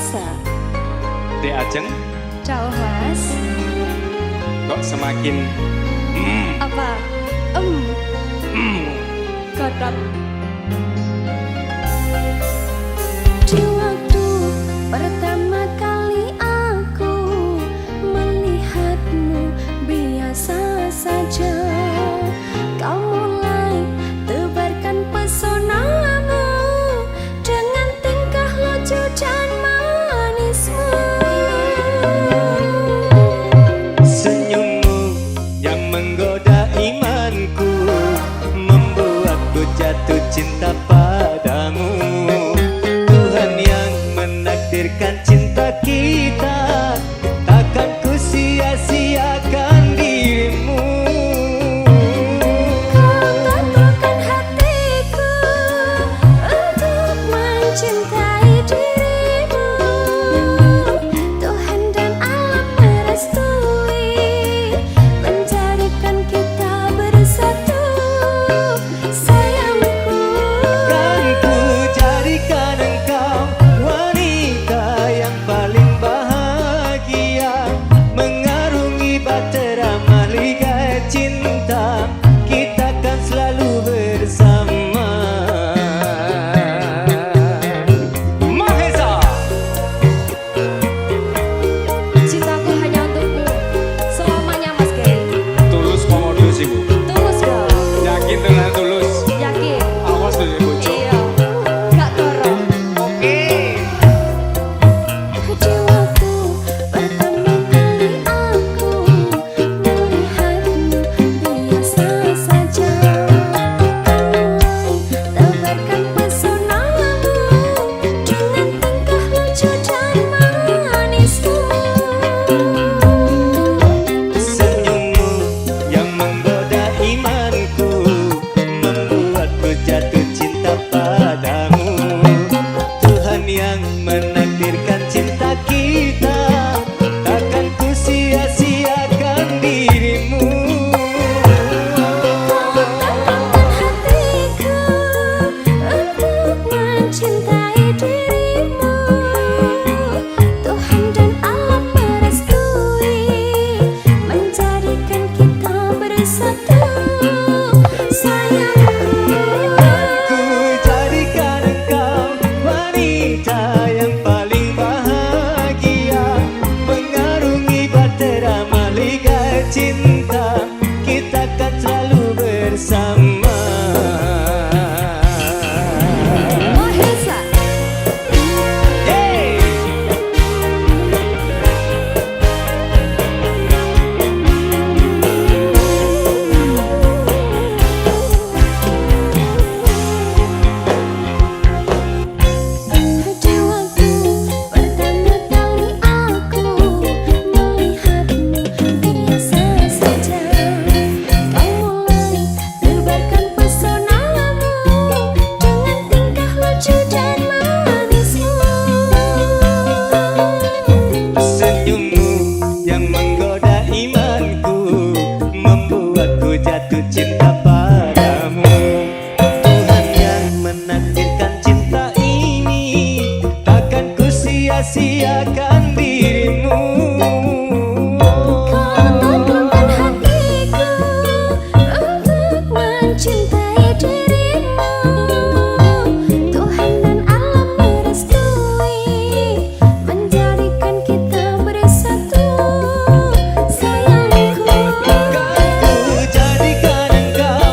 Mahesa. Dek Ajeng, Ciao Mas. kok semakin Apa? Kodok. Di waktu pertama kali aku melihatmu biasa saja, kau mulai tebarkan pesonamu dengan tingkah lucu dan manismu. senyummu yang menggoda imanku membuatku jatuh cinta padamu. Tuhan yang menakdirkan cinta kita, takkan ku sia-siakan dirimu. Kau taklukkan hatiku untuk mencintai dirimu. Tuhan dan alam merestui menjadikan kita bersatu, sayangku. Kan ku jadikan engkau wanita yang paling bahagia, mengarungi bahtera mahligai cinta, kita kan selalu bersama. Mahesa, Cintaku hanya untukmu selamanya, Mas Gary. tulus komodo sih bu, Tulus dong, yakin dengan tulus. yakin. Awas tuh ya bocor. Iya, gak dorong. Oke. Di waktu pertama kali aku melihatmu biasa saja, tebarkan pesonamu dengan tingkah lucu dan manismu. Senyummu yang menggoda imanku membuatku jatuh cinta padamu. Tuhan yang menakdirkan cinta kita, takkan ku sia-siakan dirimu. Taklukkan hatiku untuk mencintai dirimu. Tuhan dan alam merestui menjadikan kita bersatu, sayangku. Ku jadikan engkau wanita yang paling bahagia, mengarungi bahtera mahligai cinta, kita kan selalu bersama. Mahesa. Yeay! Di waktu pertama kali aku melihatmu biasa saja, kau mulai tebarkan pesonamu dengan tingkah lucu dan manismu. Senyummu yang menggoda imanku membuatku jatuh cinta padamu. Tuhan yang menakdirkan cinta ini, takkan ku sia-siakan dirimu. Kau taklukkan hatiku untuk mencintai dirimu. Tuhan dan alam merestui menjadikan kita bersatu, sayangku. Kan ku jadikan engkau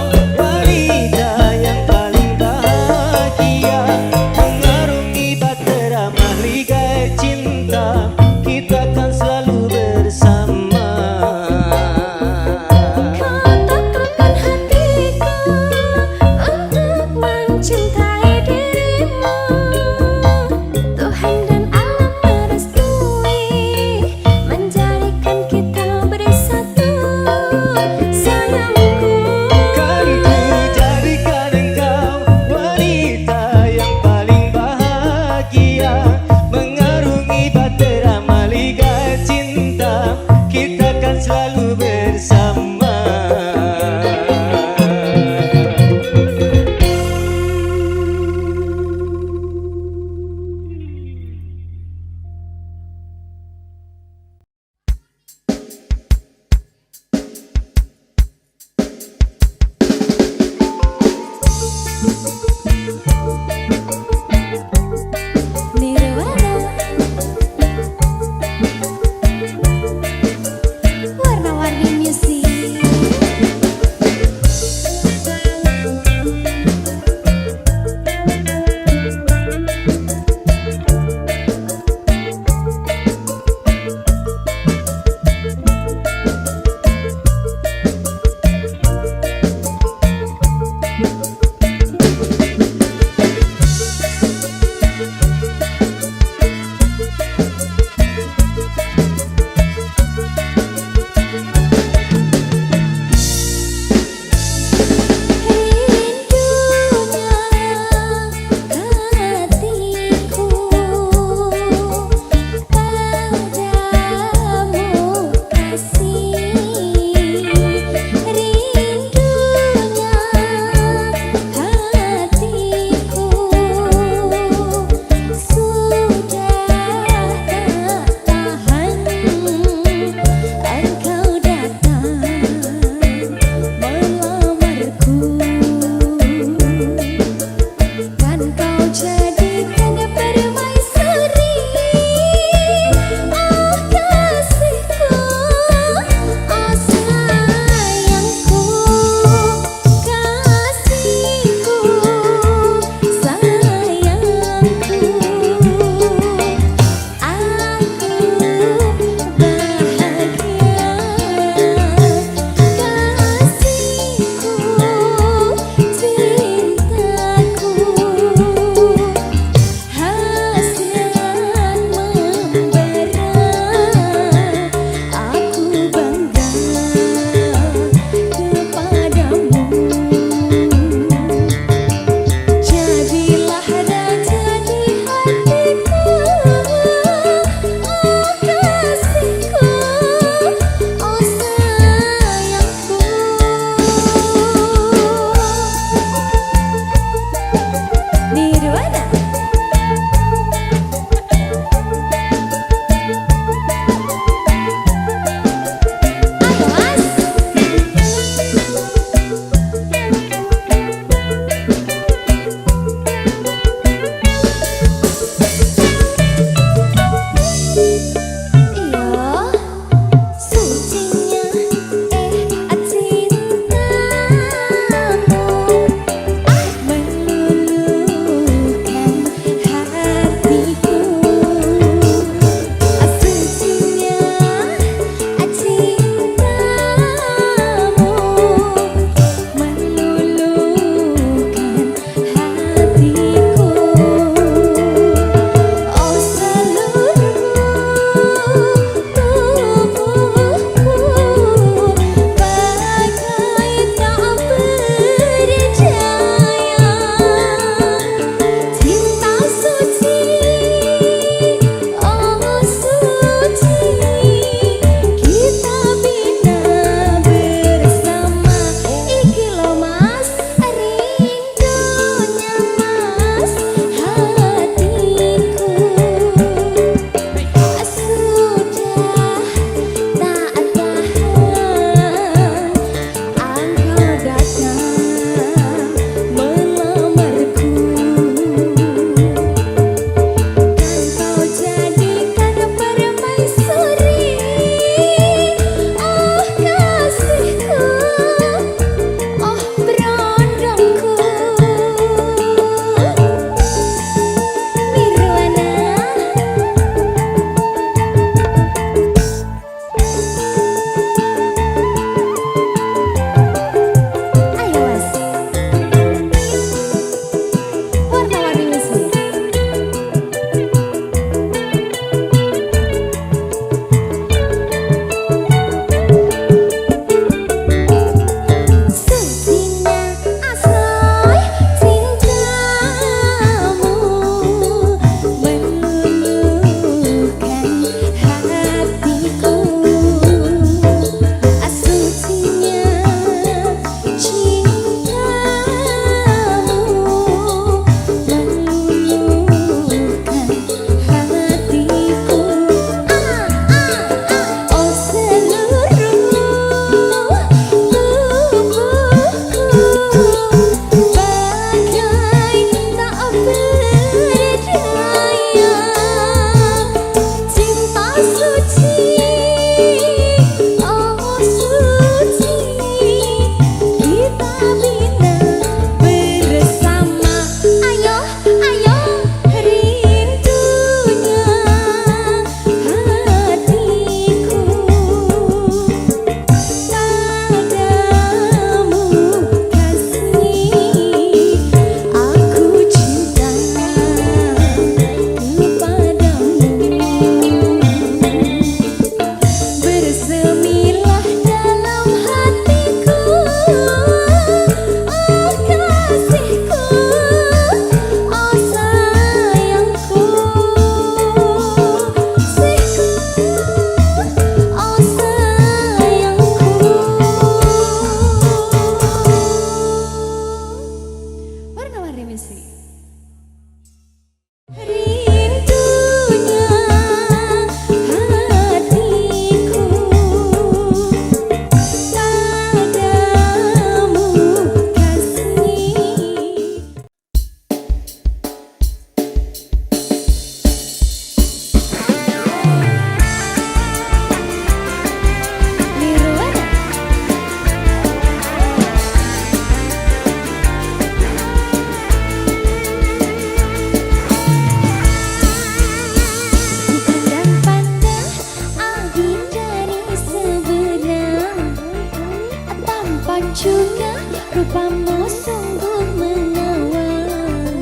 mancunnya, rupamu sungguh menawan.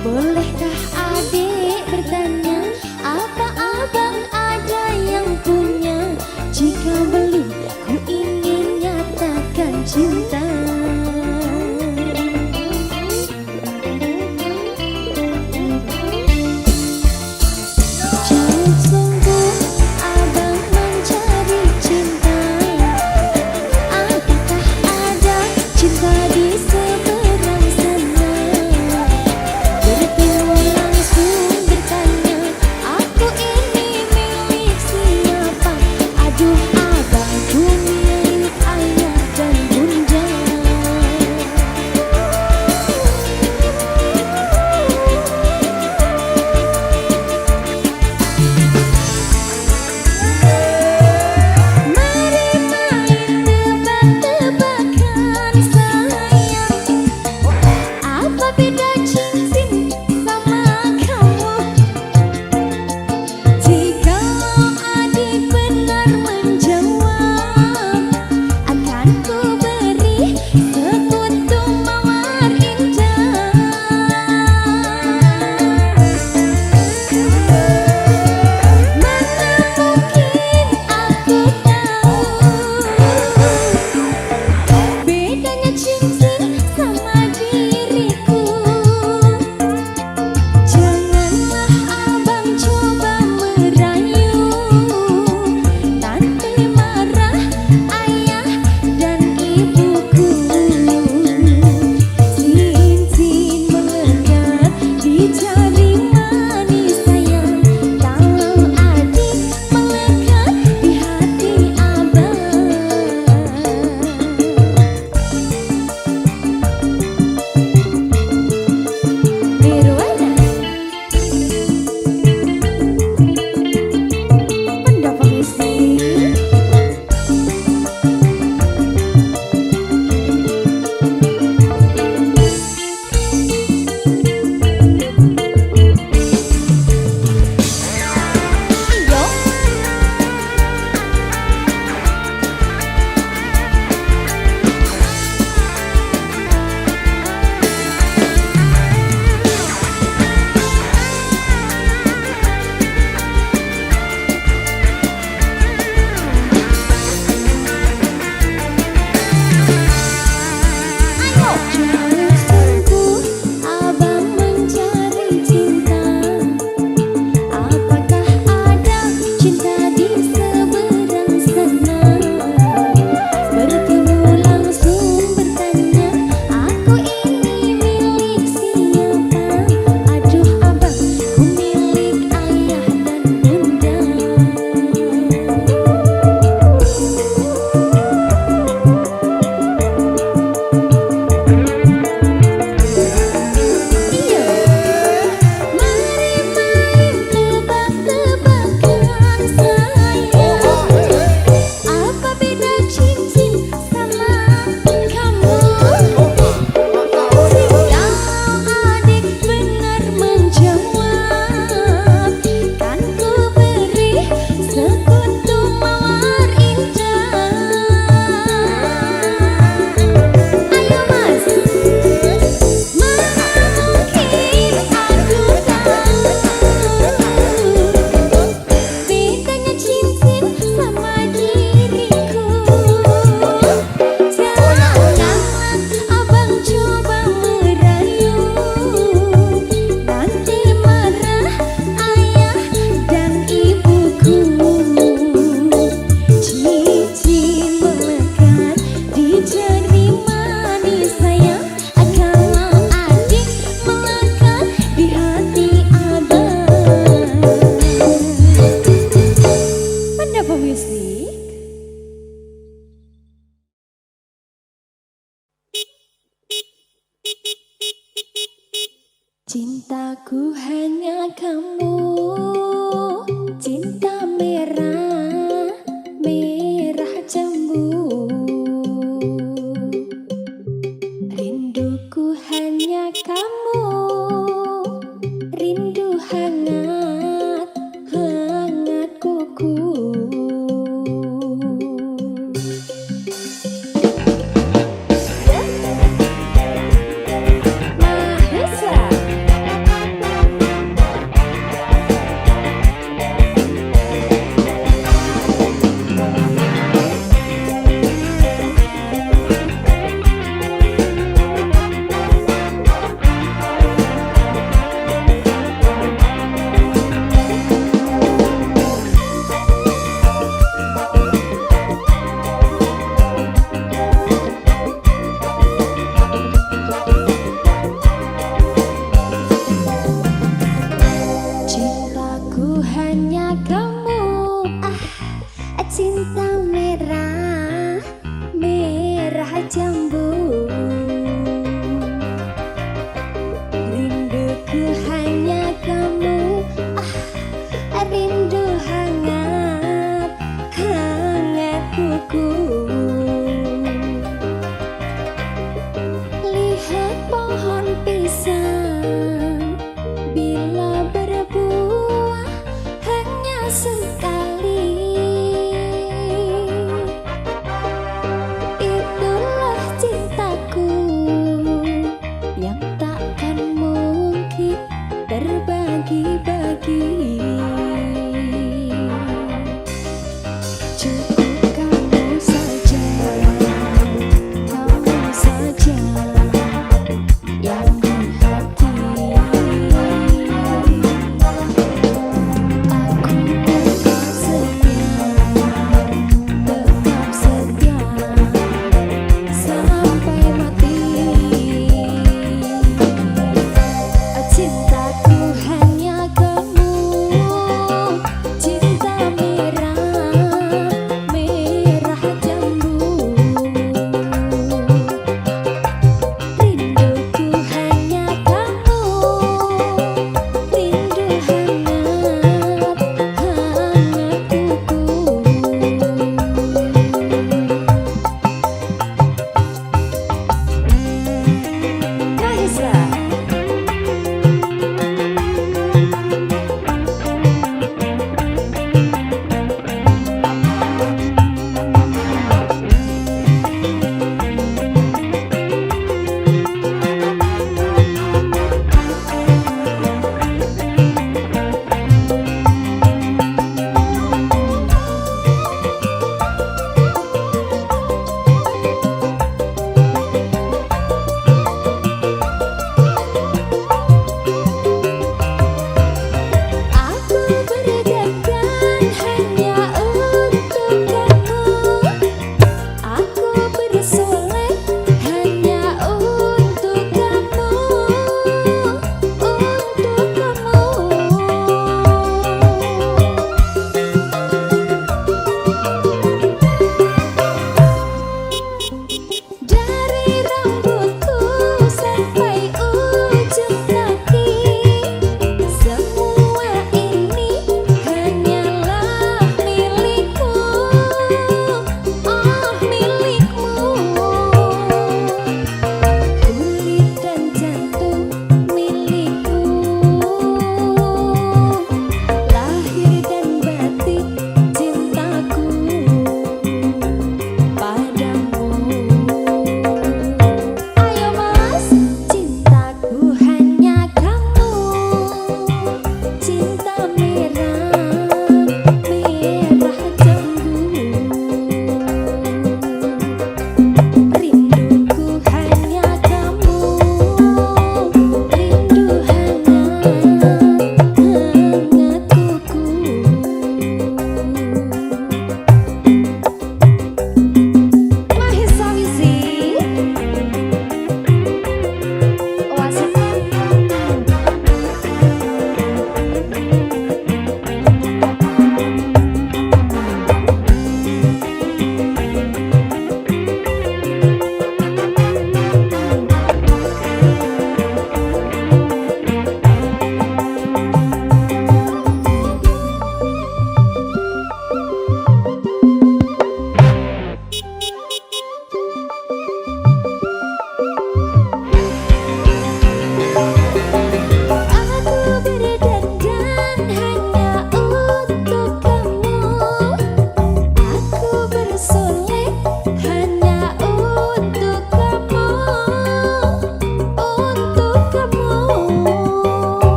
Bolehkah adik bertanya, apa abang ada yang punya? Jika belum, ku ingin nyatakan cinta. Jauh sungguh abang mencari cinta. Apakah ada cinta di seberang sana? Bertemu langsung bertanya, aku ini milik siapa? Aduh abang, ku milik ayah dan bunda. Mari main tebak-tebakan sayang, apa beda cincin sama kamu? Jika adik benar menjawab, akan ku beri sekutu mawar indah. Mana mungkin aku tahu bedanya cincin sama diriku. Janganlah abang coba merayu, nanti marah ayah dan ibuku. Cincin melekat di jari manis sayang, kalau adik melekat di hati abang. Nirwana, pendapat misi. Ayo. Jauh sungguh abang mencari cinta. Apakah ada cinta di seberang sana? Bertemu langsung bertanya, aku ini milik siapa? Aduh abang, ku milik ayah dan bunda. Iya, mari main tebak-tebakan sayang, apa beda cincin sama kamu? Jika adik benar menjawab, kan ku beri sekutu mawar indah. Ayo mas, mana mungkin aku tahu bedanya cincin sama diriku. Janganlah abang coba merayu, nanti marah ayah dan ibuku. Cincin melekat di jari manis sayang, kalau adik melekat di hati abang. Pendapat musik. Cintaku hanya kamu, cinta merah, merah jambu. Rinduku hanya kamu, rindu hangat, hangat kuku.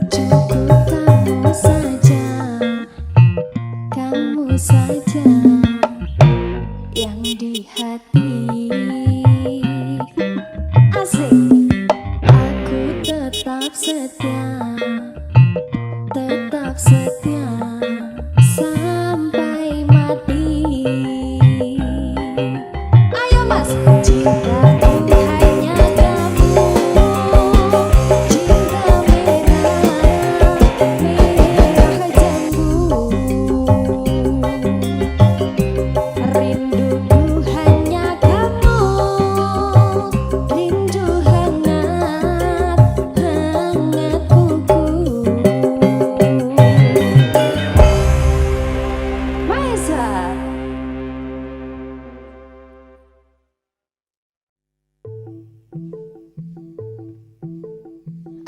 Cukup kamu saja yang di hati. Asik. Aku tetap setia sampai mati. Ayo mas, cintaku hanya kamu, cinta merah jambu. Rinduku hanya kamu, rindu hangat kuku. Maesa.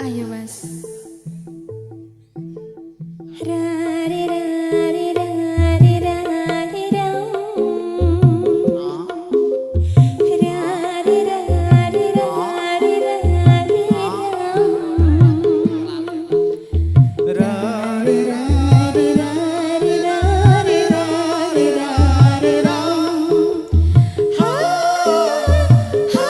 Ayo mas. Rari rari rari rari ram. Rari rari rari rari ram. Rari rari rari rari rari rari ram. Ha ha.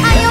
Ayo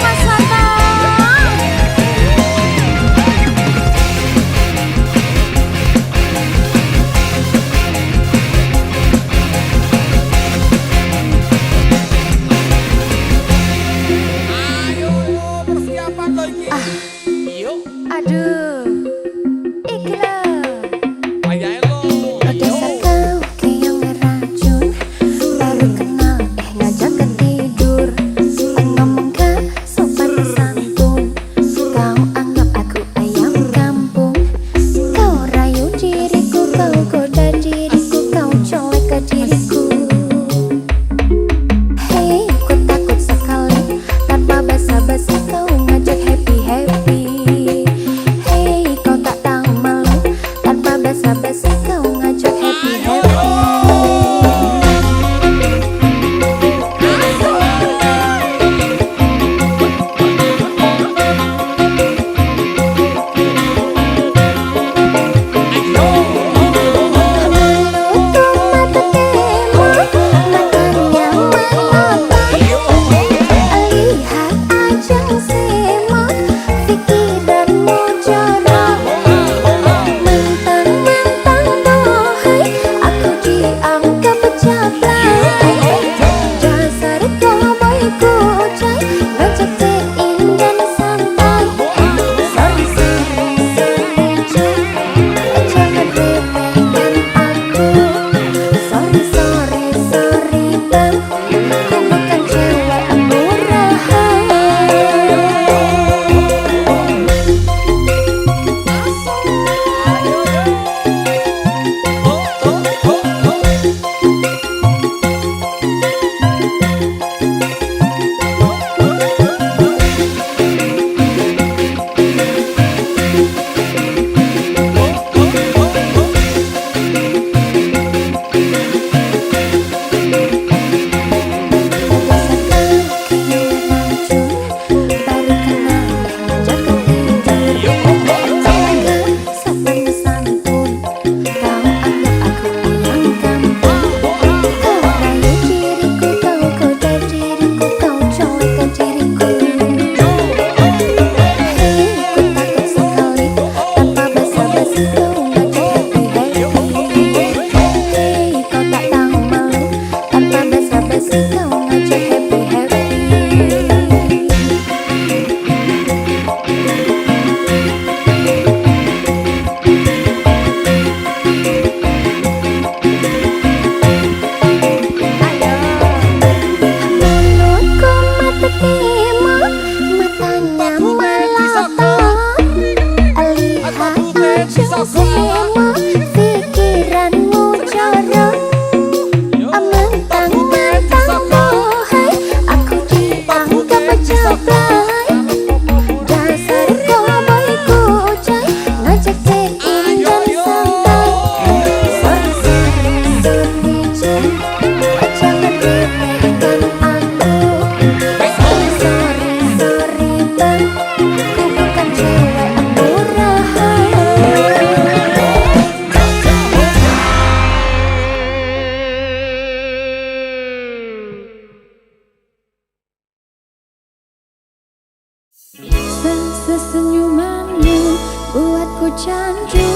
Sesenyumanmu buatku candu.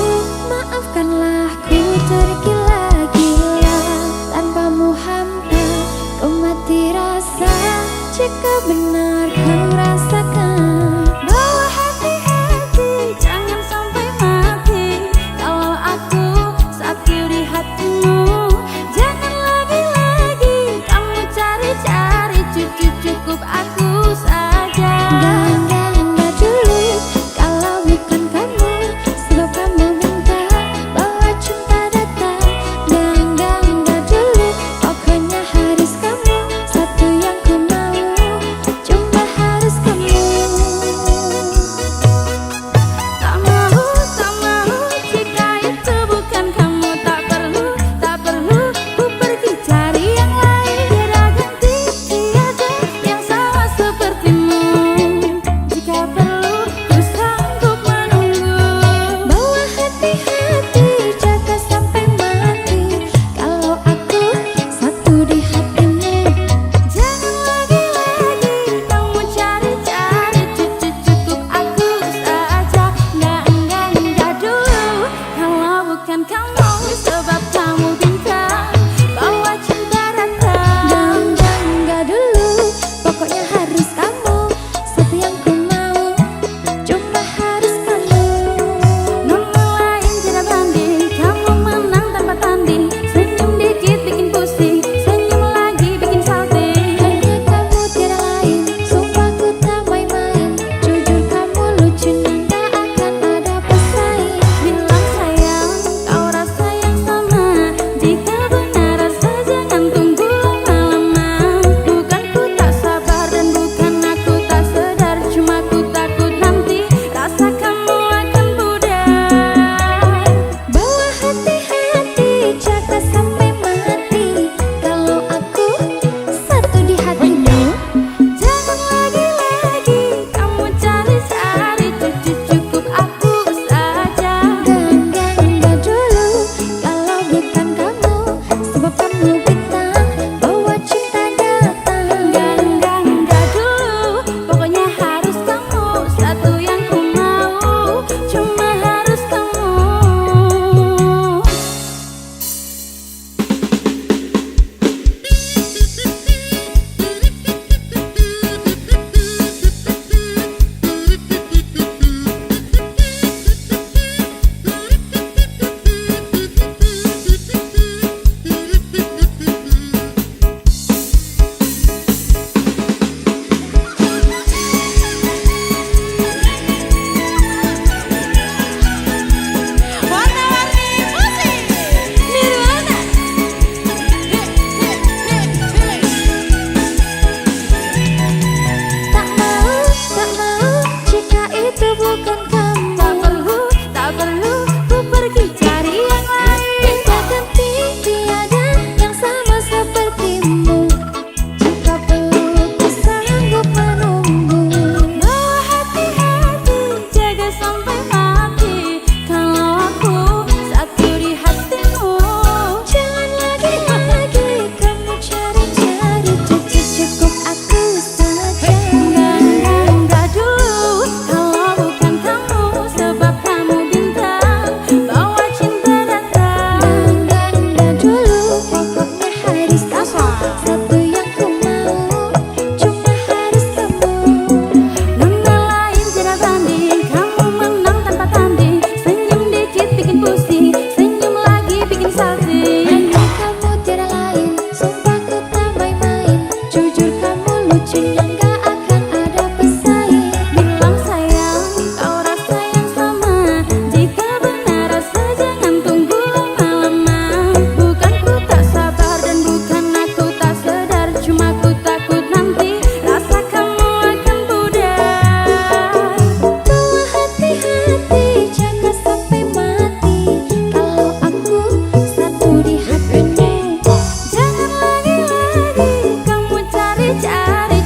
Maafkanlah ku tergila-gila, tanpamu hampa ku mati rasa. Jika benar kau rasakan, bawa hati-hati jangan sampai mati. Kalau aku satu di hatimu, jangan lagi-lagi kamu cari-cari. Cukup aku saja. Enggak dulu kalau bukan kamu, sebab kamu minta bawa cinta datang. Enggak dulu, pokoknya harus kamu, satu yang ku mau, cuma harus kamu. Tak mau jika itu bukan kamu. Tak perlu ku pergi cari yang lain. Tiada ganti, tiada yang sama sepertimu. Jika perlu ku sanggup menunggu. Bawa hati-hati, jaga sampai mati. Kalau aku satu di hatimu, jangan lagi-lagi kamu cari-cari. Cukup aku saja. Enggak dulu kalau bukan kamu, sebab kamu bintang bawa cinta datang. Enggak dulu, pokoknya harus kamu, satu yang ku mau, cuma harus kamu. Nomor lain tidak banding, kamu menang tanpa tanding. Senyum dikit bikin pusing, senyum lagi bikin salting. Hanya kamu tiada lain, sumpah ku tak main-main. Jujur kamu lucu dan tak akan ada pesaing. Bilang sayang, kau rasa yang sama. Jika benar rasa jangan tunggu lama-lama. Bukan ku tak sabar dan bukan aku tak sedar, cuma ku takut nanti rasa kamu akan pudar. Bawa hati-hati, jaga sampai mati. Kalau aku satu di hatimu, jangan lagi-lagi kamu cari-cari. Cukup aku saja. Enggak dulu kalau bukan kamu, sebab kamu bintang bawa cinta datang. Enggak dulu, pokoknya harus kamu, satu yang ku mau, cuma harus kamu. Warna-warni musik Nirwana. Tak mau jika itu bukan kamu. Tak perlu ku pergi cari yang lain. Tiada ganti, tiada yang sama sepertimu. Jika perlu ku sanggup menunggu. Bawa hati-hati, jaga sampai mati. Kalau aku satu di hatimu, jangan lagi-lagi kamu cari-cari. Cukup aku saja. Enggak dulu kalau bukan kamu, sebab kamu bintang bawa cinta datang. Enggak dulu, pokoknya harus kamu, satu yang ku mau, cuma harus kamu. Nomor lain tidak banding, kamu menang tanpa tanding. Senyum dikit bikin pusing, senyum lagi bikin salting. Hanya kamu tiada lain, sumpah ku tak main-main. Jujur kamu lucu dan gak akan ada pesaing. Bilang sayang, kau rasa yang sama. Jika benar rasa jangan tunggu lama-lama. Bukan ku tak sabar dan bukan aku tak sedar, cuma ku takut nanti rasa kamu akan pudar. Bawa hati-hati, jaga sampai mati. Kalau aku satu di hatimu, jangan lagi-lagi kamu cari-cari.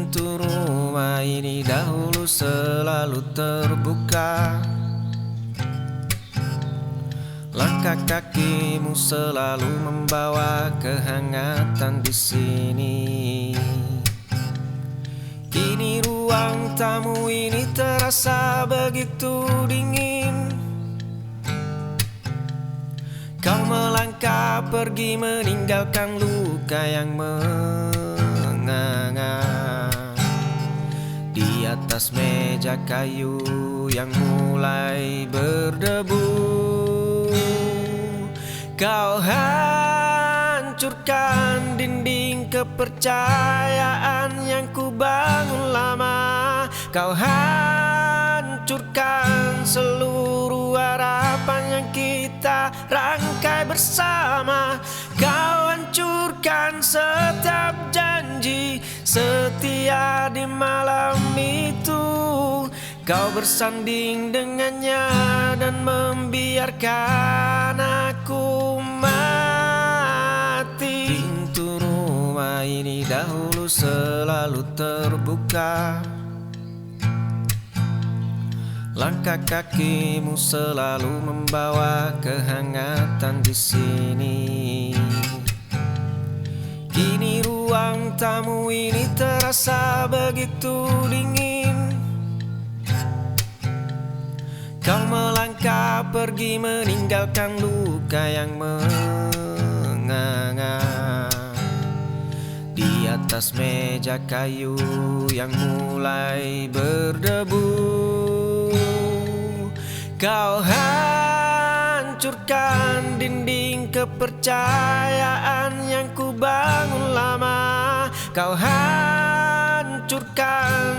Pintu rumah ini dahulu selalu terbuka. Langkah kakimu selalu membawa kehangatan di sini. Kini ruang tamu ini terasa begitu dingin. Kau melangkah pergi meninggalkan luka yang menganga di atas meja kayu yang mulai berdebu. Kau hancurkan dinding kepercayaan yang ku bangun lama. Kau hancurkan seluruh harapan yang kita rangkai bersama. Kau hancurkan setiap janji setia di malam itu. Kau bersanding dengannya dan membiarkan aku mati. Pintu rumah ini dahulu selalu terbuka. Langkah kakimu selalu membawa kehangatan di sini. Kini ruang tamu ini terasa begitu dingin. Kau melangkah pergi meninggalkan luka yang menganga di atas meja kayu yang mulai berdebu. Kau hancurkan dinding kepercayaan yang ku bangun lama. Kau hancurkan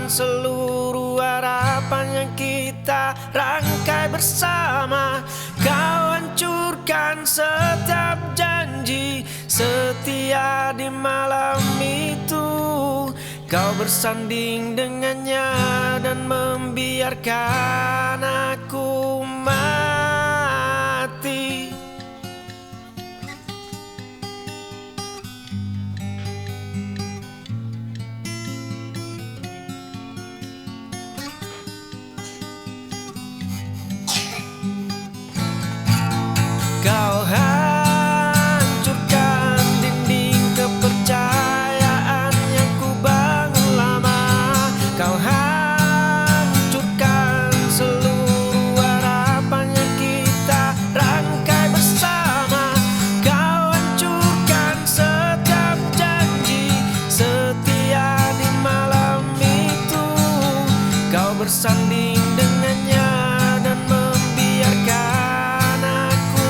seluruh harapan yang kita rangkai bersama. Kau hancurkan setiap janji setia di malam itu. Kau bersanding dengannya dan membiarkan aku mati. Kau hancurkan dinding kepercayaan yang ku bangun lama. Kau hancurkan seluruh harapan yang kita rangkai bersama. Kau hancurkan setiap janji setia di malam itu. Kau bersanding dengannya dan membiarkan aku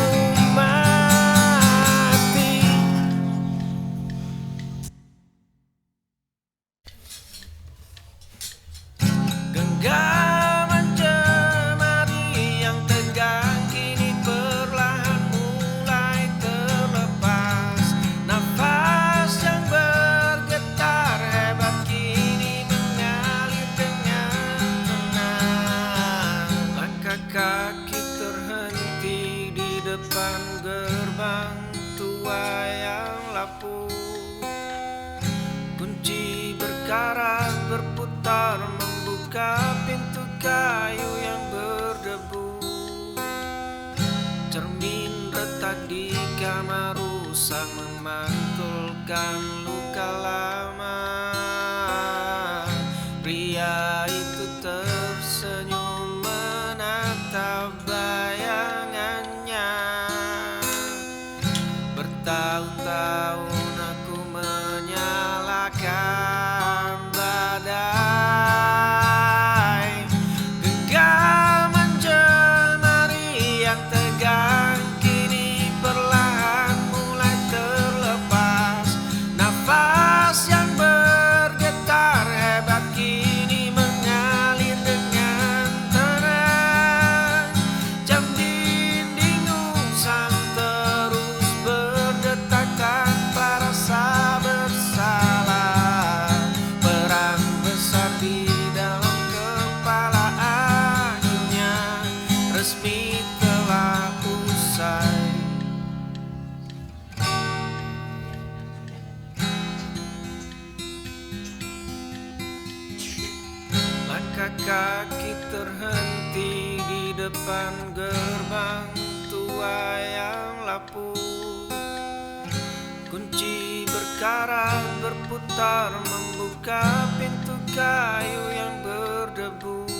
mati. Genggaman jemari yang tegang kini perlahan mulai terlepas. Nafas yang bergetar hebat kini mengalir dengan tenang. Langkah kaki terhenti di depan gerbang tua yang lapuk. Kunci berkarat berputar membuka pintu kayu yang berdebu. Cermin retak di kamar rusak memantulkan luka lama. Pria itu tersenyum menatap bayangannya. Bertahun-tahun aku menyalakan badai. Genggaman jemari yang tegang kini perlahan mulai terlepas. Nafas yang bergetar hebat kini mengalir dengan tenang. Jam dinding usang terus berdetak tanpa Langkah kaki terhenti di depan gerbang tua yang lapuk. Kunci berkarat berputar membuka pintu kayu yang berdebu.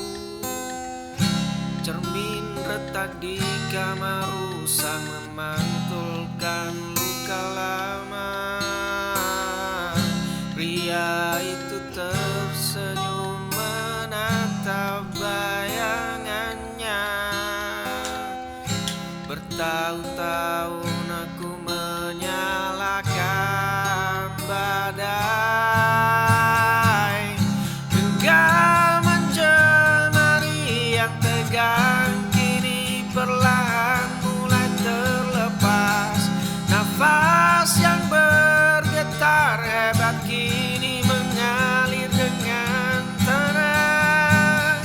Cermin retak di kamar rusak memantulkan luka lama. Pria itu tersenyum menatap bayangannya. Bertahun-tahun aku menyalakan badai. Genggaman jemari yang tegang kini perlahan mulai terlepas. Nafas yang bergetar hebat kini mengalir dengan tenang.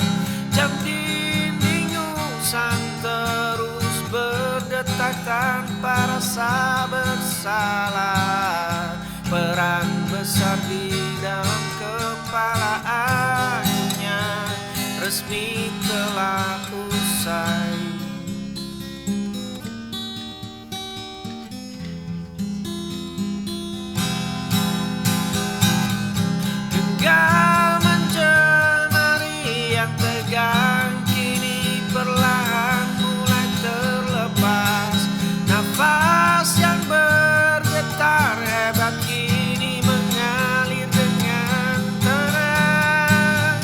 Jam dinding usang terus berdetak tanpa rasa bersalah. Perang besar di dalam kepala akhirnya resmi telah usai. Genggaman jemari yang tegang kini perlahan mulai terlepas. Nafas yang bergetar hebat kini mengalir dengan tenang.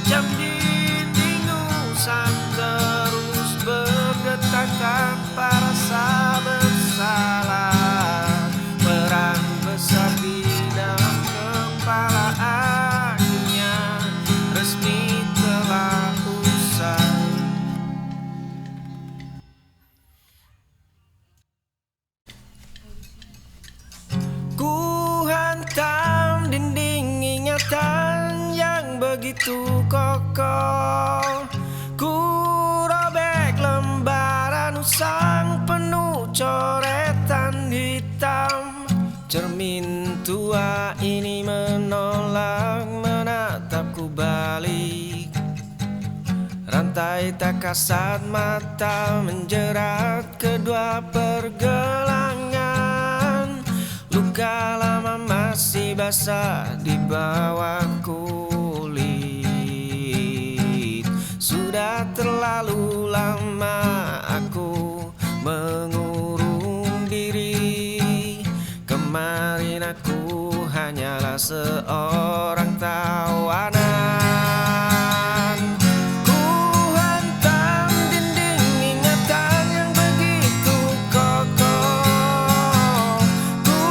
Jam dinding usang terus berdetak tanpa rasa bersalah. Perang besar di dalam kepala akhirnya resmi telah usai. Ku hantam dinding ingatan yang begitu kokoh. Ku robek lembaran usang penuh coretan hitam. Cermin tua ini menolak menatapku balik. Rantai tak kasat mata menjerat kedua pergelangan. Luka lama masih basah di bawah kulit. Sudah terlalu lama aku mengurung diri. Kemarin aku hanyalah seorang tawanan. Ku hantam dinding ingatan yang begitu kokoh. Ku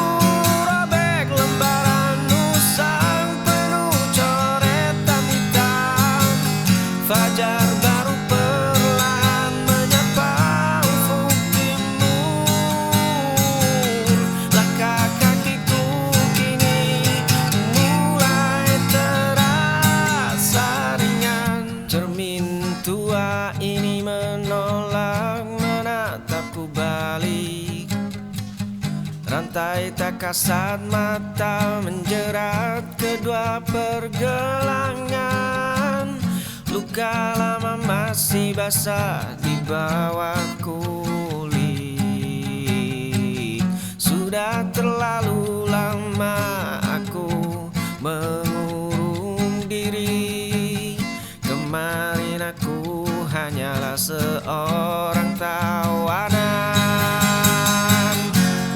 robek lembaran usang penuh coretan hitam. Fajar baru perlahan menyapa ufuk timur. Langkah kakiku kini mulai terasa ringan. Cermin tua ini menolak menatapku balik. Rantai tak kasat mata menjerat kedua pergelangan. Luka lama masih basah di bawah kulit. Sudah terlalu lama aku mengurung diri. Kemarin aku hanyalah seorang tawanan.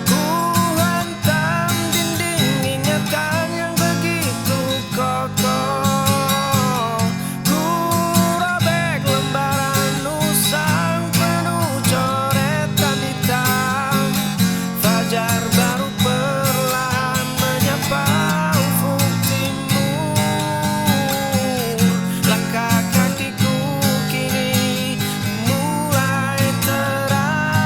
Ku hantam dinding ingatan yang begitu kokoh. Ku robek lembaran usang penuh coretan hitam. Fajar baru perlahan menyapa ufuk timur. Langkah kakiku kini mulai terasa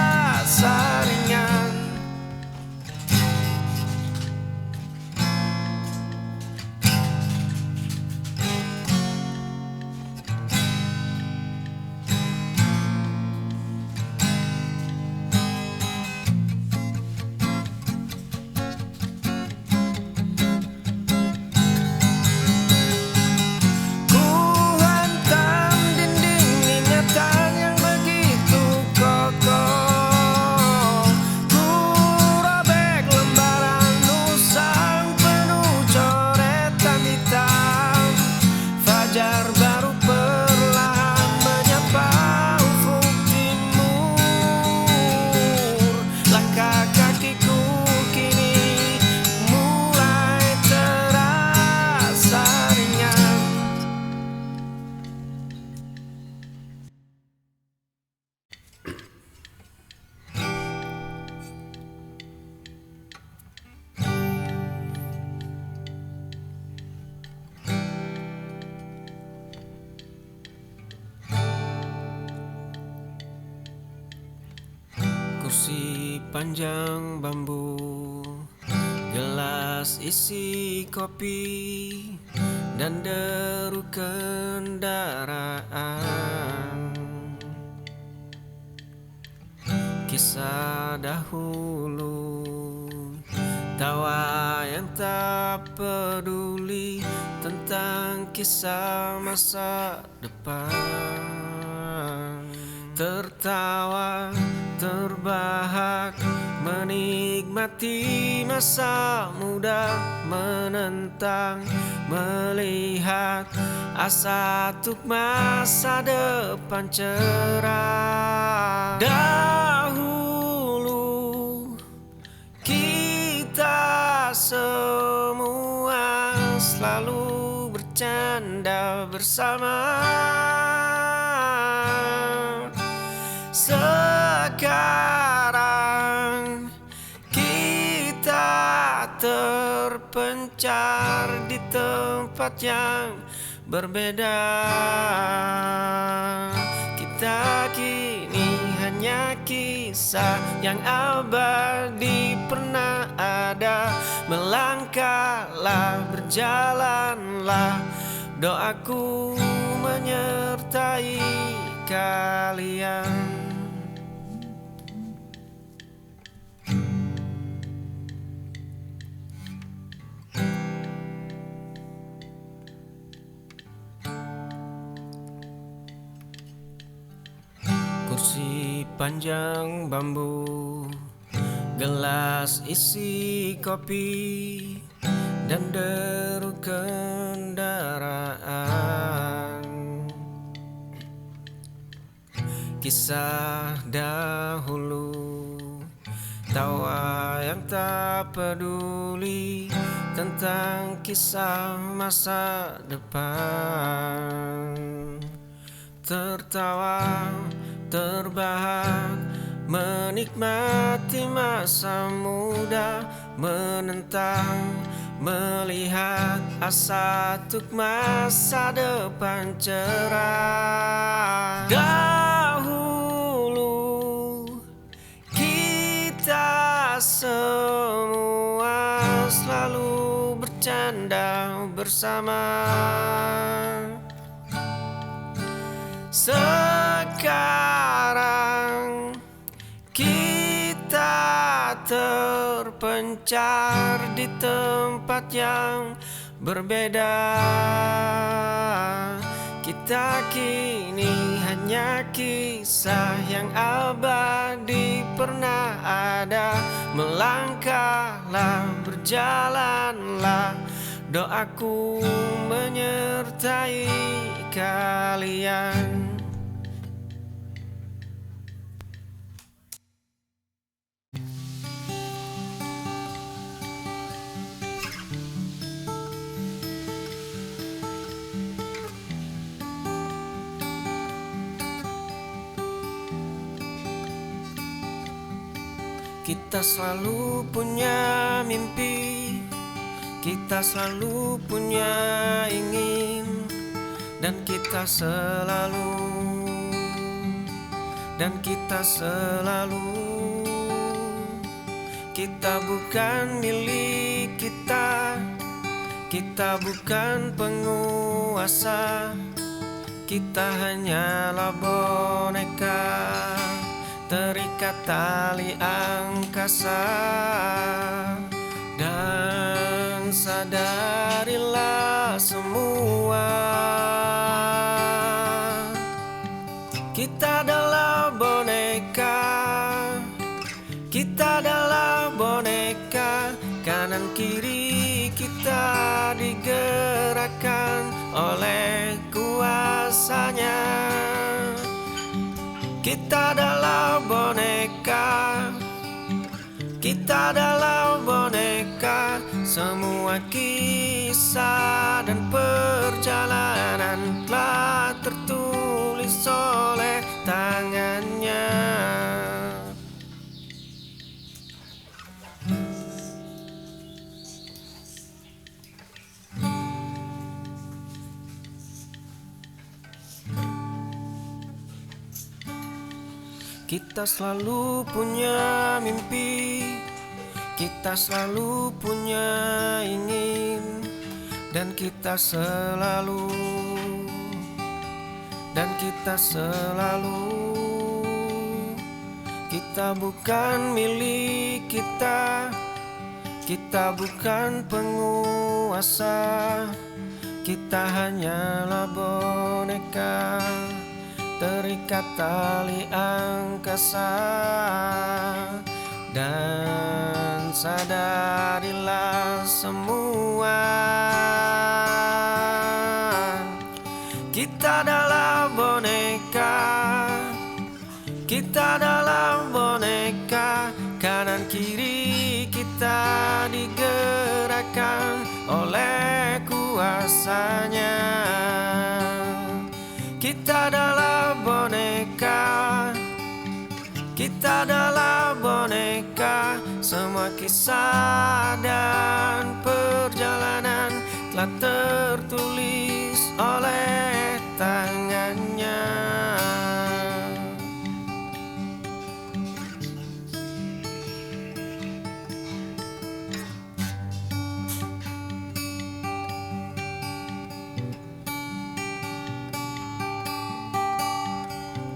panjang bambu, gelas isi kopi, dan deru kendaraan. Kisah dahulu, tawa yang tak peduli tentang kisah masa depan. Tertawa, terbahak, menikmati masa muda, menentang, melihat asa untuk masa depan cerah. Dahulu kita semua selalu bercanda bersama. Sekarang kita terpencar di tempat yang berbeda. Kita kini hanya kisah yang abadi pernah ada. Melangkahlah, berjalanlah, doaku menyertai kalian. Kursi panjang bambu, gelas isi kopi, dan deru kendaraan. Kisah dahulu, tawa yang tak peduli tentang kisah masa depan. Tertawa, terbahak, menikmati masa muda, menentang, melihat asa untuk masa depan cerah. Dahulu kita semua selalu bercanda bersama. Sekarang kita terpencar di tempat yang berbeda. Kita kini hanya kisah yang abadi pernah ada. Melangkahlah, berjalanlah, doaku menyertai kalian. Kita selalu punya mimpi, kita selalu punya ingin, dan kita selalu kita bukan milik kita bukan penguasa, kita hanyalah boneka terikat tali angkasa. Dan sadarilah semua, kita adalah boneka, kita adalah boneka. Kanan kiri kita digerakkan oleh kuasanya. Kita adalah boneka, kita adalah boneka. Semua kisah dan perjalanan telah tertulis oleh tangannya. Kita selalu punya mimpi, kita selalu punya ingin, dan kita selalu kita bukan milik kita bukan penguasa, kita hanyalah boneka terikat tali angkasa. Dan sadarilah semua, kita adalah boneka, kita adalah boneka. Kanan kiri kita digerakkan oleh kuasanya. Kita adalah boneka, kita adalah boneka. Semua kisah dan perjalanan telah tertulis oleh tangannya.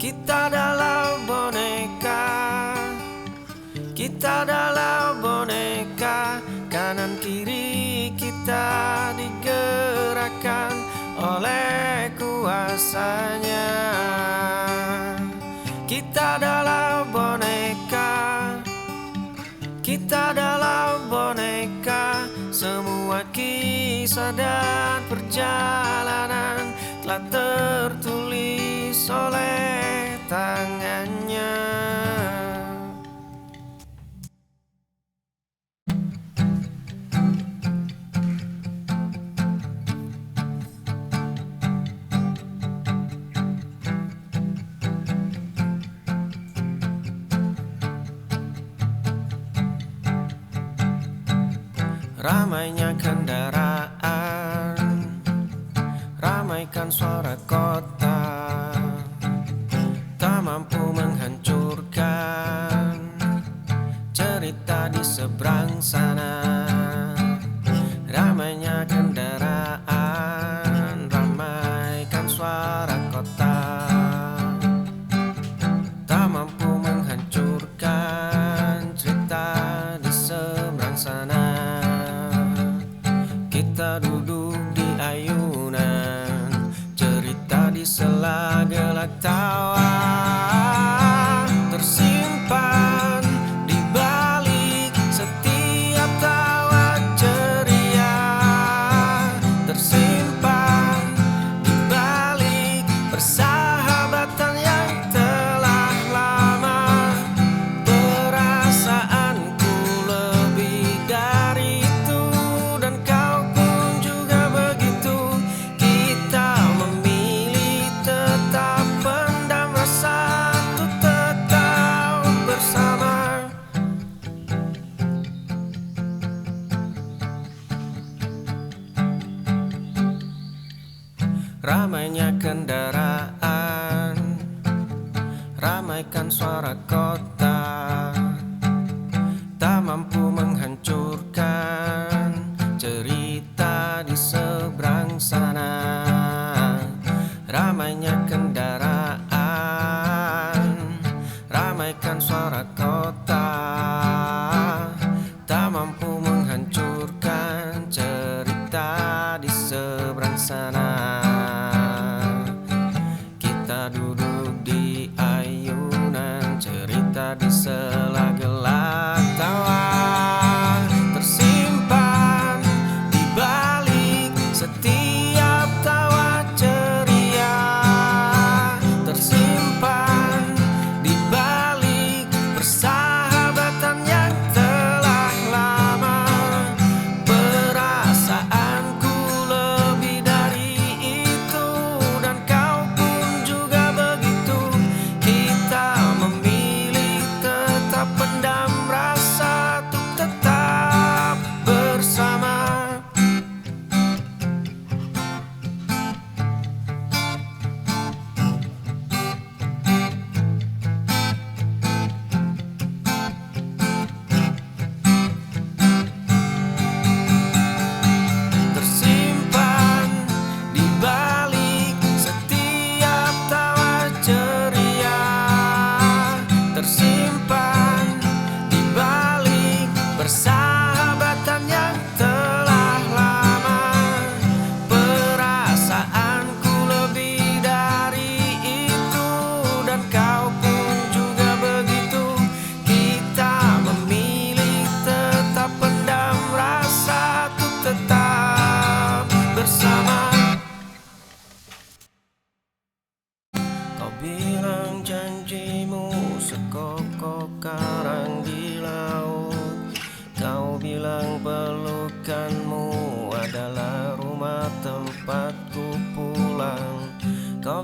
Kita adalah boneka, kita adalah boneka. Kanan kiri kita digerakkan oleh kuasanya. Kita adalah boneka, kita adalah boneka. Semua kisah dan perjalanan telah tertulis oleh tangannya. Ramainya kendaraan, ramaikan suara kota, tak mampu menghancurkan cerita di seberang sana. Ramainya kendaraan, ramaikan suara kota, tak mampu menghancurkan cerita di seberang sana. Kita duduk di ayunan, cerita di sela-gelak tawa, tersimpan di balik setiap tawa ceria, tersimpan di balik persahabatan yang telah lama. Perasaanku lebih dari itu, dan kau pun juga begitu. Kita memilih tetap pendam rasa untuk tetap bersama. Ramainya kendaraan, ramaikan suara kota, tak mampu menghancurkan cerita di seberang sana. Ramainya kendaraan, ramaikan suara kota, tak mampu menghancurkan cerita di seberang sana. Kita duduk di ayunan, cerita di sela-gelak tawa, tersimpan di balik setiap tawa ceria, tersimpan di balik persahabatan yang telah lama. Perasaanku lebih dari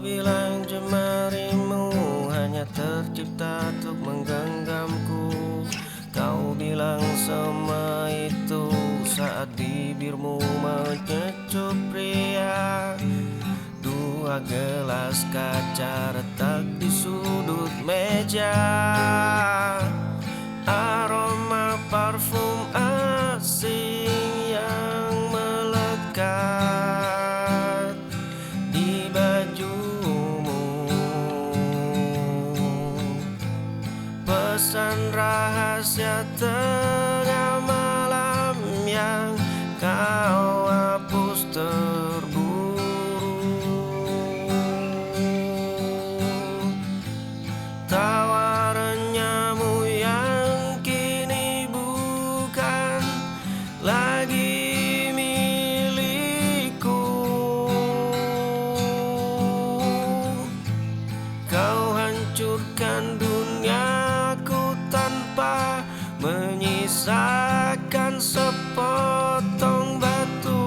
Kau bilang jemarimu hanya tercipta untuk menggenggamku. Kau bilang semua itu saat bibirmu menyecup pria. Dua gelas kaca retak di sudut meja, aroma parfum asing yang melekat di bajumu. Pesan rahasia tengah malam yang kau hapus terburu. Tawaranmu yang kini bukan lagi milikku. Kau hancurkan duniaku tanpa menyisakan sepotong batu.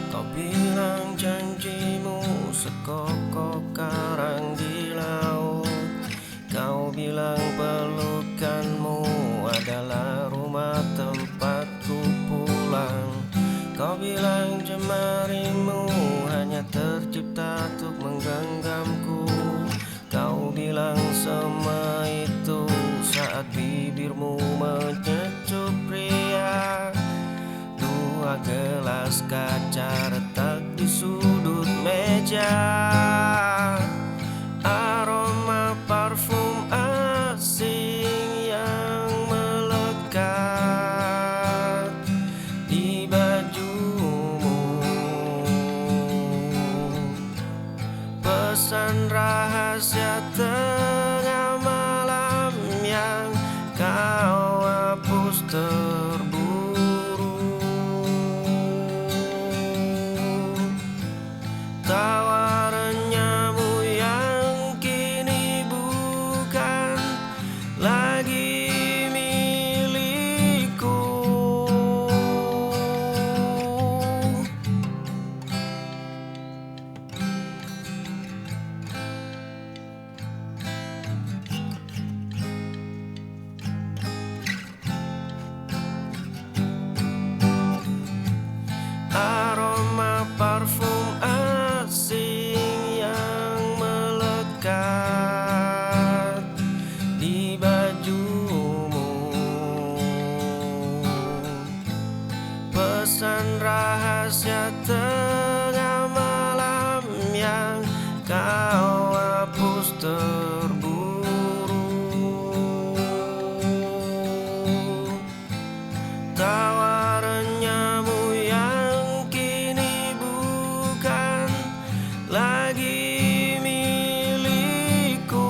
Kau bilang janjimu sekokok karang di laut. Kau bilang pelukanmu adalah rumah tempatku pulang. Kau bilang jemarimu hanya tercipta untuk menggenggamku. Kau bilang semua itu saat bibirmu menyecup pria. Dua gelas kaca retak di sudut meja, aroma parfum asing yang melekat di bajumu. Pesan rahasia tengah malam yang kau hapus terburu. Tawaranmu yang kini bukan lagi milikku. Aroma parfum asing yang melekat di bajumu. Pesan rahasia tengah malam yang kau hapus terburu. Tawaranmu yang kini bukan lagi milikku.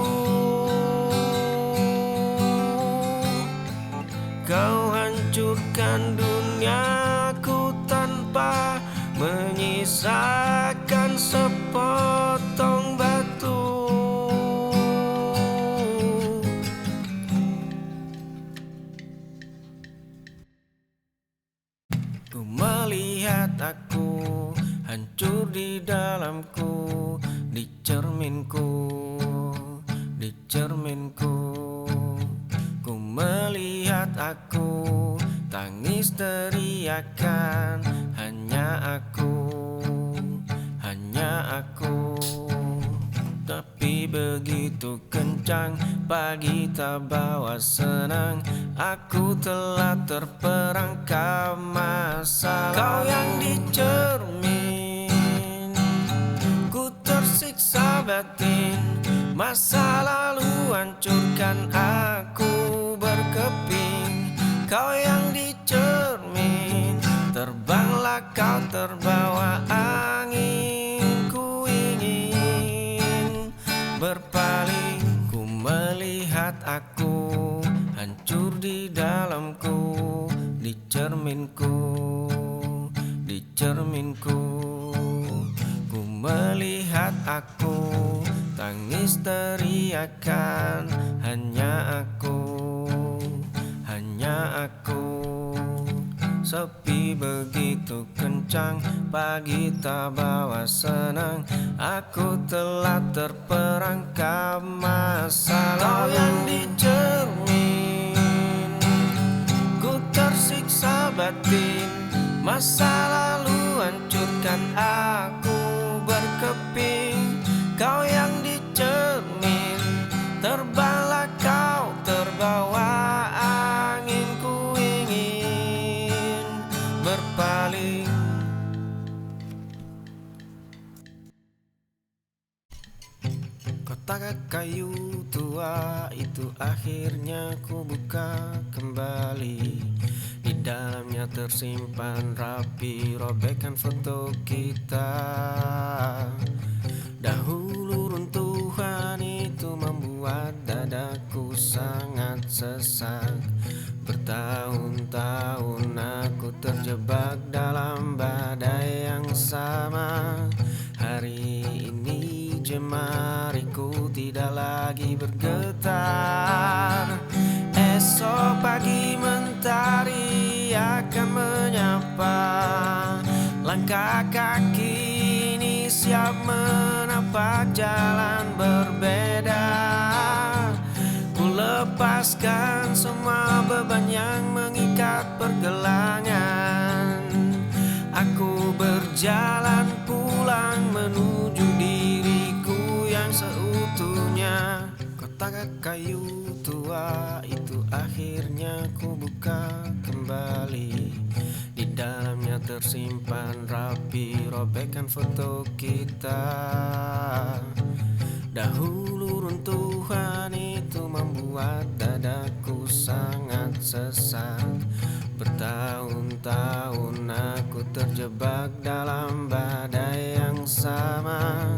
Kau hancurkan duniaku tanpa menyisakan sepotong batu. Ku melihat aku hancur di dalamku, di cerminku, di cerminku. Ku melihat aku tangis teriakan, hanya aku, hanya aku. Tapi begitu kencang, pagi tak bawa senang. Aku telah terperangkap masalah. Kau yang dicermin, ku tersiksa batin. Masa lalu hancurkan aku berkeping. Kau yang dicermin, terbanglah kau terbawa angin. Ku ingin berpaling, ku melihat aku hancur di dalamku, di cerminku, di cerminku. Ku melihat aku tangis teriakan, hanya aku. dunia aku sepi begitu kencang, pagi tak bawa senang. Aku telah terperangkap masa lalu yang dicermin, ku tersiksa batin. Masa lalu hancurkan aku berkeping. Kau yang dicermin, terbanglah kau terbawa angin. Ku ingin berpaling. Kotak kayu tua itu akhirnya ku buka kembali. Di dalamnya tersimpan rapi robekan foto kita. Dahulu runtuhan itu membuat dadaku sangat sesak. Bertahun-tahun aku terjebak dalam badai yang sama. Hari ini jemariku tidak lagi bergetar. Esok pagi mentari akan menyapa. Langkah kaki ini siap menapak jalan berbeda. Ku lepaskan semua beban yang mengikat pergelangan. Aku berjalan pulang menuju diriku yang seutuhnya. Kotak kayu tua itu akhirnya ku buka kembali. Di dalamnya tersimpan rapi robekan foto kita. Dahulu runtuhan itu membuat dadaku sangat sesak. Bertahun-tahun aku terjebak dalam badai yang sama.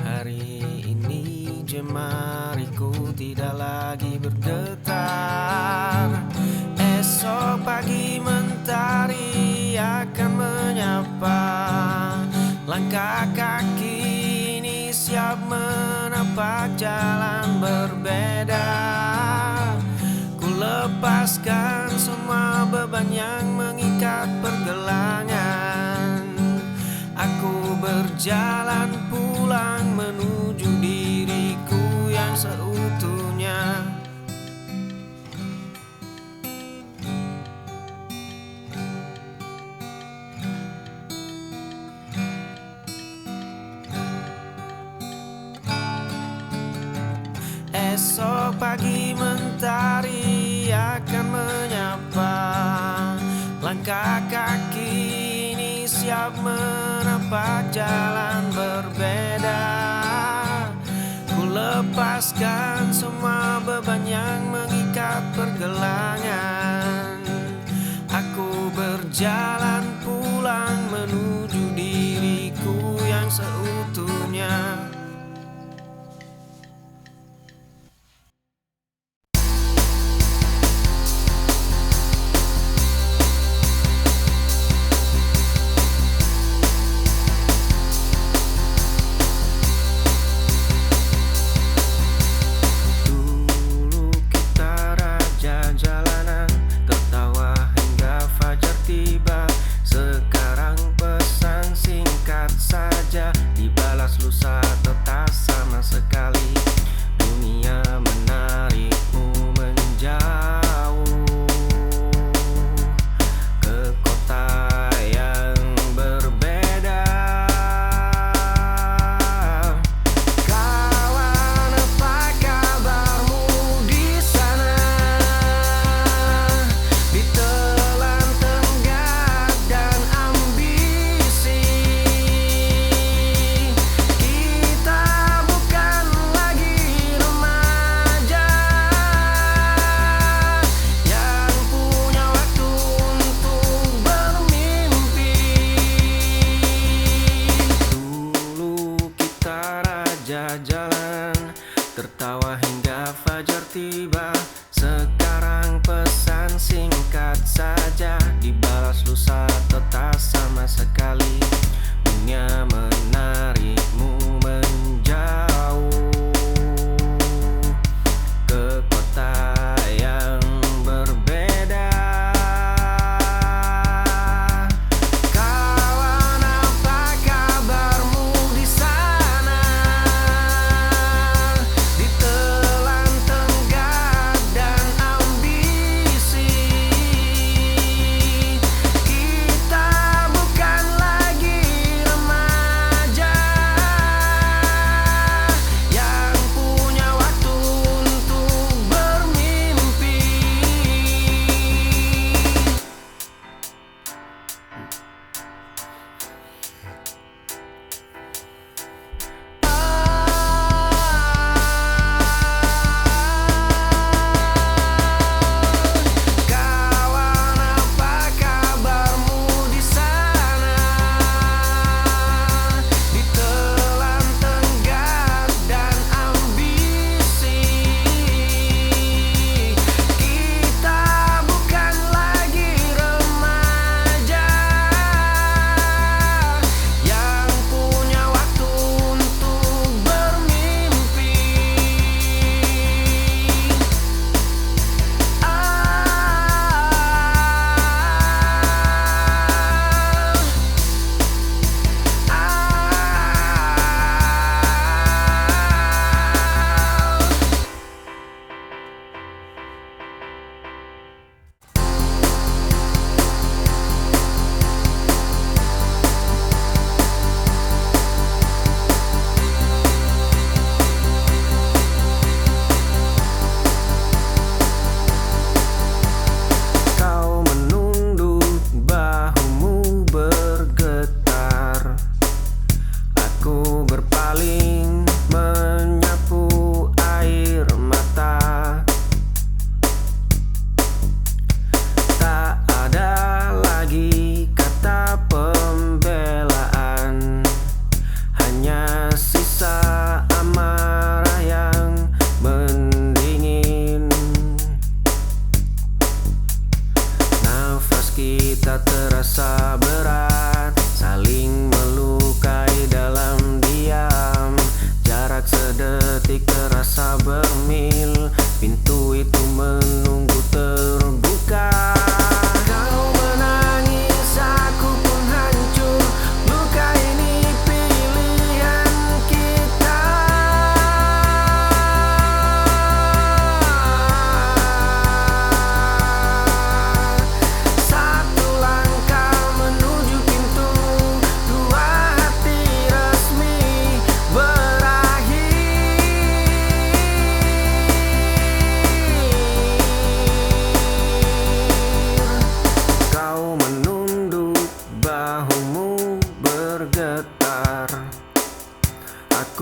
Hari ini jemariku tidak lagi bergetar. Esok pagi mentari akan menyapa. Langkah kaki ini siap menapak jalan berbeda. Ku lepaskan semua beban yang mengikat pergelangan. Aku berjalan pulang menuju diriku yang seutuhnya. Esok pagi mentari akan menyapa. Langkah kaki ini siap menapak jalan berbeda. Ku lepaskan semua beban yang mengikat pergelangan. Aku berjalan pulang menuju diriku yang seutuhnya. Jalan tertawa hingga fajar tiba. Sekarang pesan singkat saja dibalas lusa tak sama sekali. Dunia menarikmu menjauh ke kota yang berbeda.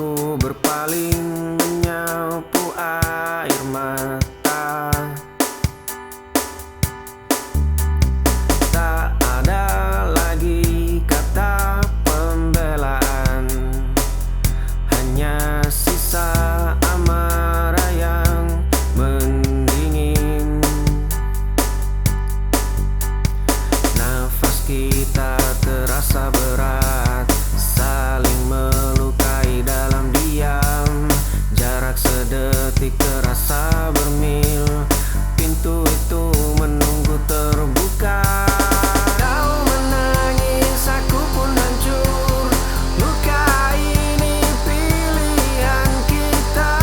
Aku berpaling menyapu air mata. Tak ada lagi kata pembelaan, hanya sisa amarah yang mendingin. Nafas kita terasa berat, saling melukai dalam diam. Jarak sedetik terasa bermil, pintu itu menunggu terbuka. Kau menangis, aku pun hancur. Luka ini pilihan kita.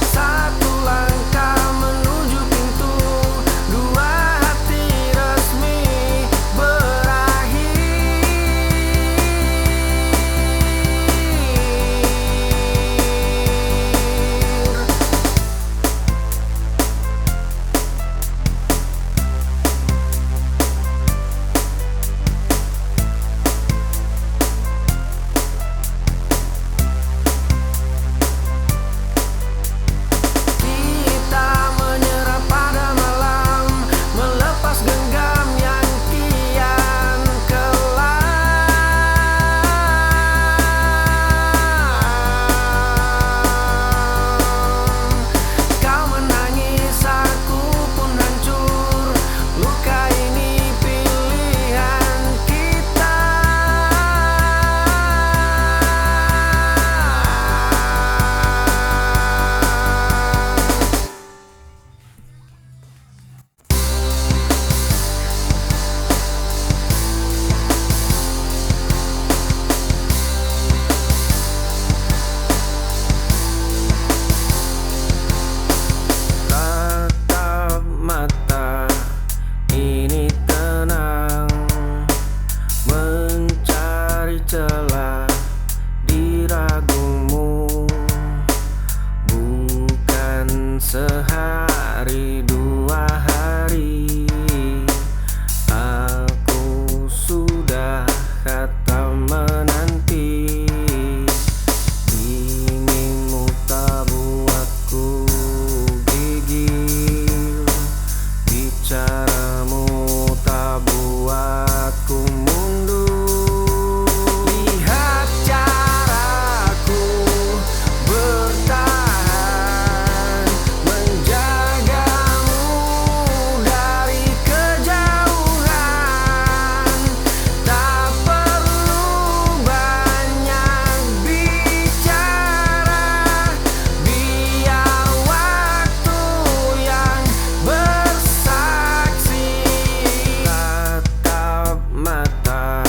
Satu langkah menuju pintu, dua hati resmi berakhir. Kita menyerah pada malam, melepas genggam yang kian kelam. Kau menangis, aku pun hancur. Luka ini pilihan kita. Tatap mata, ini tenang, mencari celah di ragumu. Bukan sehari dua hari, aku sudah kata menanti. Dinginmu tak buatku gigil, bicaramu tak buatku mundur. Lihat caraku bertahan, menjagamu dari kejauhan. Tak perlu banyak bicara, biar waktu yang bersaksi. Tatap mata,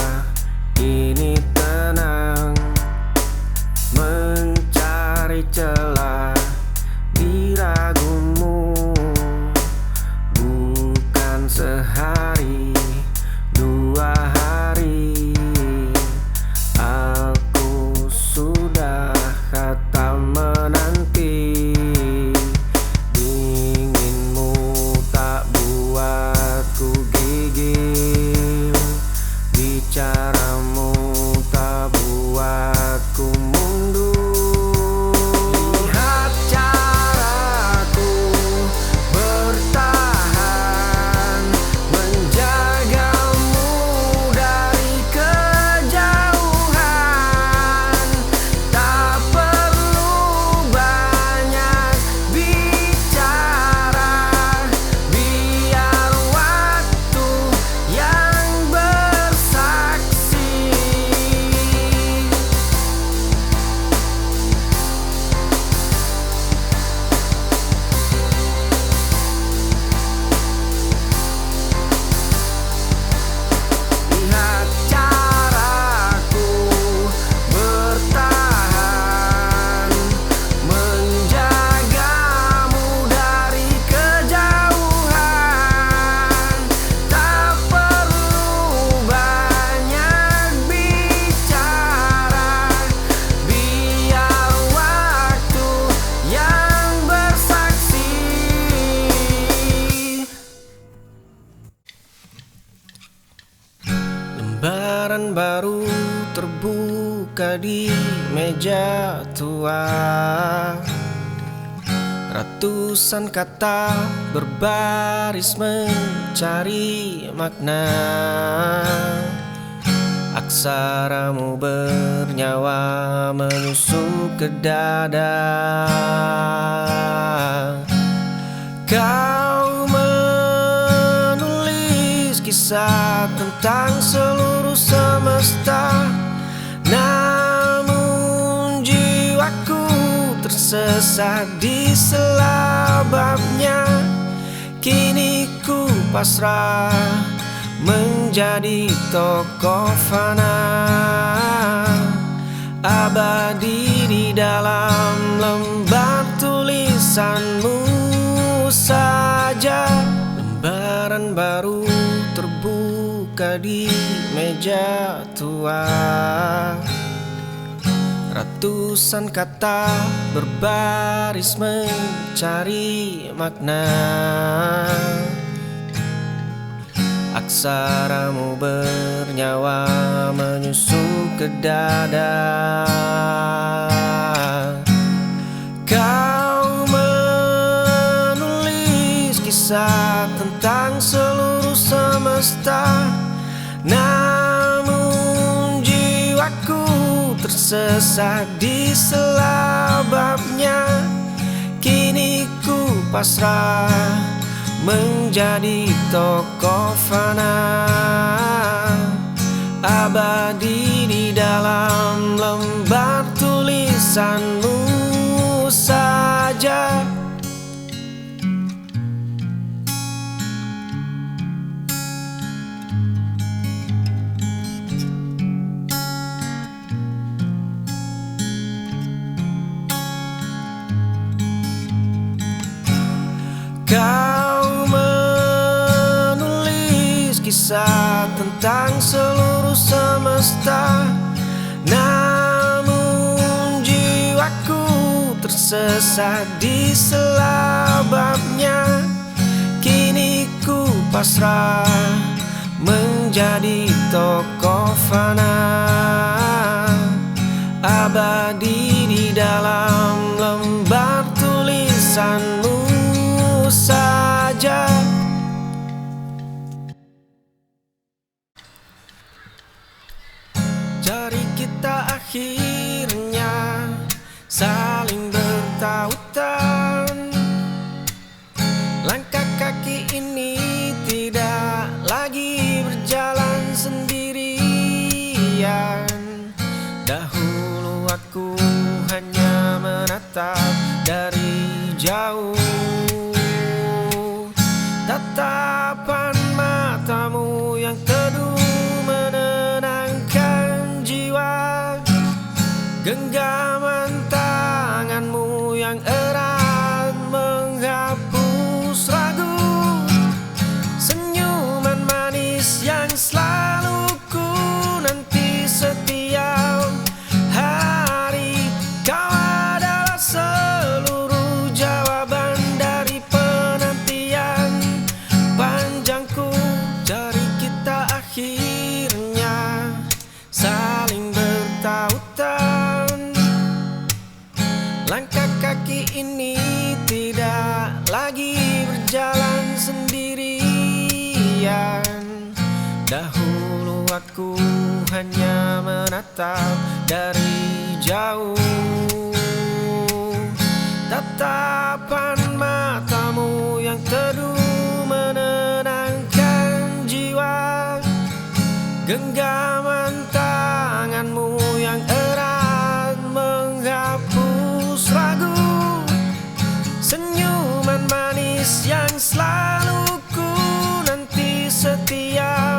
ini tenang, mencari celah di ragumu. Bukan sehari dua hari, aku sudah kata menanti. Dinginmu tak buatku gigil, bicaramu tak buatku mundur. Lihat caraku bertahan, menjagamu dari kejauhan. Tak perlu banyak bicara, biar waktu lembaran baru terbuka di meja tua. Ratusan kata berbaris mencari makna. Aksaramu bernyawa menyusup ke dada. Kau menulis kisah tentang seluruh semesta, namun jiwaku tersesat di selababnya. Kini ku pasrah menjadi tokoh fana, abadi di dalam lembar tulisanmu saja. Lembaran baru terbuka di meja tua. Ratusan kata berbaris mencari makna. Aksaramu bernyawa menyusup ke dada. Kau menulis kisah tentang seluruh semesta, namun jiwaku tersesat di selababnya. Kini ku pasrah menjadi tokoh fana, abadi di dalam lembar tulisanmu saja. Kau menulis kisah tentang seluruh semesta, namun jiwaku tersesat di selababnya. Kini ku pasrah menjadi tokoh fana, abadi di dalam lembar tulisanmu saja. Jari kita akhirnya saling bertautan. Langkah kaki ini tidak lagi berjalan sendirian. Dahulu aku hanya menatap dari jauh. Tatapan matamu yang teduh menenangkan jiwa. Genggaman tanganmu yang erat menghapus ragu. Senyuman manis yang selalu ku nanti setiap hari. Kau adalah seluruh jawaban dari penantian panjangku. Jari kita akhirnya saling bertautan. Langkah kaki ini tidak lagi berjalan sendirian. Dahulu aku hanya menatap dari jauh. Tatapan matamu yang teduh menenangkan jiwa. Genggaman tanganmu yang erat menghapus ragu. Senyuman manis yang selalu ku nanti setiap